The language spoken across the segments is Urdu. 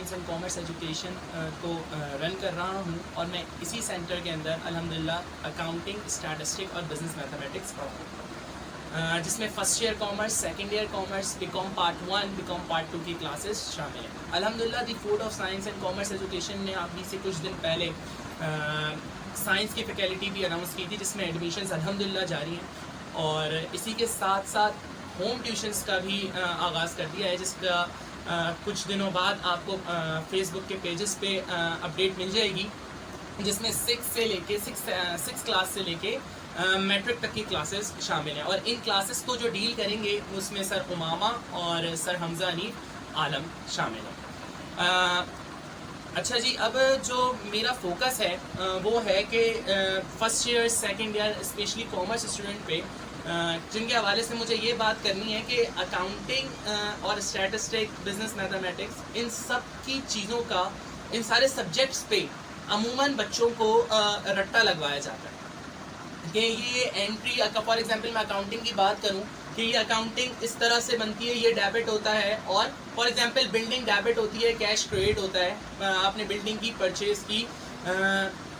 سائنس اینڈ کامرس ایجوکیشن کو رن کر رہا ہوں اور میں اسی سینٹر کے اندر الحمدللہ اکاؤنٹنگ، اسٹیٹسٹک اور بزنس میتھمیٹکس پڑھاتا ہوں، جس میں first year commerce, second year commerce, B com part 1، B com part 2 کی کلاسز شامل ہیں۔ الحمدللہ the food of science and commerce education نے ابھی سے کچھ دن پہلے سائنس کی فیکلٹی بھی اناؤنس کی تھی، جس میں ایڈمیشنز الحمدللہ جاری ہیں، اور اسی کے ساتھ ساتھ ہوم ٹیوشنز کا بھی آغاز کر دیا ہے، جس کا کچھ دنوں بعد آپ کو فیس بک کے پیجز پہ اپڈیٹ مل جائے گی، جس میں 6 کلاس سے لے کے میٹرک تک کی کلاسز شامل ہیں، اور ان کلاسز کو جو ڈیل کریں گے اس میں سر امامہ اور سر حمزہ حنیف عالم شامل ہیں۔ اچھا جی، اب جو میرا فوکس ہے وہ ہے کہ first year, second year, especially commerce student پہ، جن کے حوالے سے مجھے یہ بات کرنی ہے کہ اکاؤنٹنگ اور اسٹیٹسٹک، بزنس میتھمیٹکس، ان سب کی چیزوں کا، ان سارے سبجیکٹس پہ عموماً بچوں کو رٹا لگوایا جاتا ہے کہ یہ انٹری، فار ایگزامپل میں اکاؤنٹنگ کی بات کروں کہ یہ اکاؤنٹنگ اس طرح سے بنتی ہے، یہ ڈیبٹ ہوتا ہے، اور فار ایگزامپل بلڈنگ ڈیبٹ ہوتی ہے، کیش کریڈٹ ہوتا ہے، آپ نے بلڈنگ کی پرچیز کی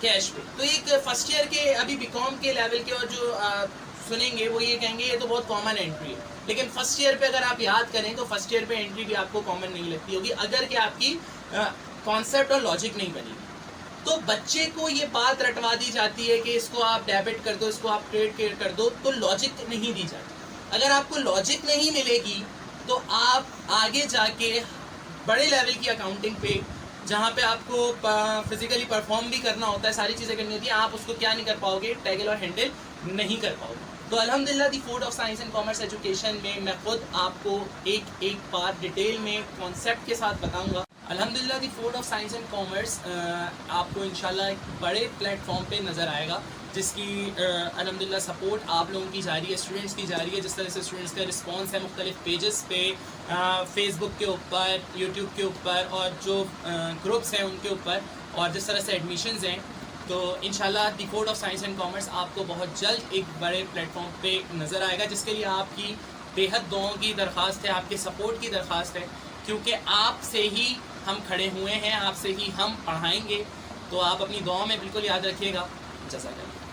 کیش پہ۔ تو ایک فرسٹ ایئر کے ابھی بی کام کے لیول کے اور جو سنیں گے وہ یہ کہیں گے یہ تو بہت کامن انٹری ہے، لیکن فرسٹ ایئر پہ اگر آپ یاد کریں تو فرسٹ ایئر پہ انٹری بھی آپ کو کامن نہیں لگتی ہوگی، اگر کہ آپ کی کانسیپٹ اور لاجک نہیں بنی۔ تو بچے کو یہ بات رٹوا دی جاتی ہے کہ اس کو آپ ڈیبٹ کر دو، اس کو آپ کریڈٹ کر دو، تو لاجک نہیں دی جاتی۔ اگر آپ کو لاجک نہیں ملے گی تو آپ آگے جا کے بڑے لیول کی اکاؤنٹنگ پہ، جہاں پہ آپ کو فزیکلی پرفارم بھی کرنا ہوتا ہے، ساری چیزیں کرنی ہوتی ہیں، آپ اس کو کیا نہیں کر پاؤ گے، ٹیگل اور ہینڈل نہیں کر پاؤ گے۔ تو الحمدللہ the food of science and commerce education میں میں خود آپ کو ایک بات ڈیٹیل میں کانسیپٹ کے ساتھ بتاؤں گا۔ الحمدللہ the food of science and commerce آپ کو انشاءاللہ ایک بڑے پلیٹ فارم پہ نظر آئے گا، جس کی الحمدللہ سپورٹ آپ لوگوں کی جاری ہے، اسٹوڈنٹس کی جاری ہے، جس طرح سے اسٹوڈنٹس کا رسپانس ہے مختلف پیجز پہ، فیس بک کے اوپر، یوٹیوب کے اوپر، اور جو گروپس ہیں ان کے اوپر، اور جس طرح سے ایڈمیشنز ہیں، تو انشاءاللہ the food of science and commerce آپ کو بہت جلد ایک بڑے پلیٹ فارم پہ نظر آئے گا، جس کے لیے آپ کی بے حد دعاؤں کی درخواست ہے، آپ کے سپورٹ کی درخواست ہے، کیونکہ آپ سے ہی ہم کھڑے ہوئے ہیں، آپ سے ہی ہم پڑھائیں گے، تو آپ اپنی دعاؤں میں بالکل یاد رکھیے گا۔ جزاک اللہ۔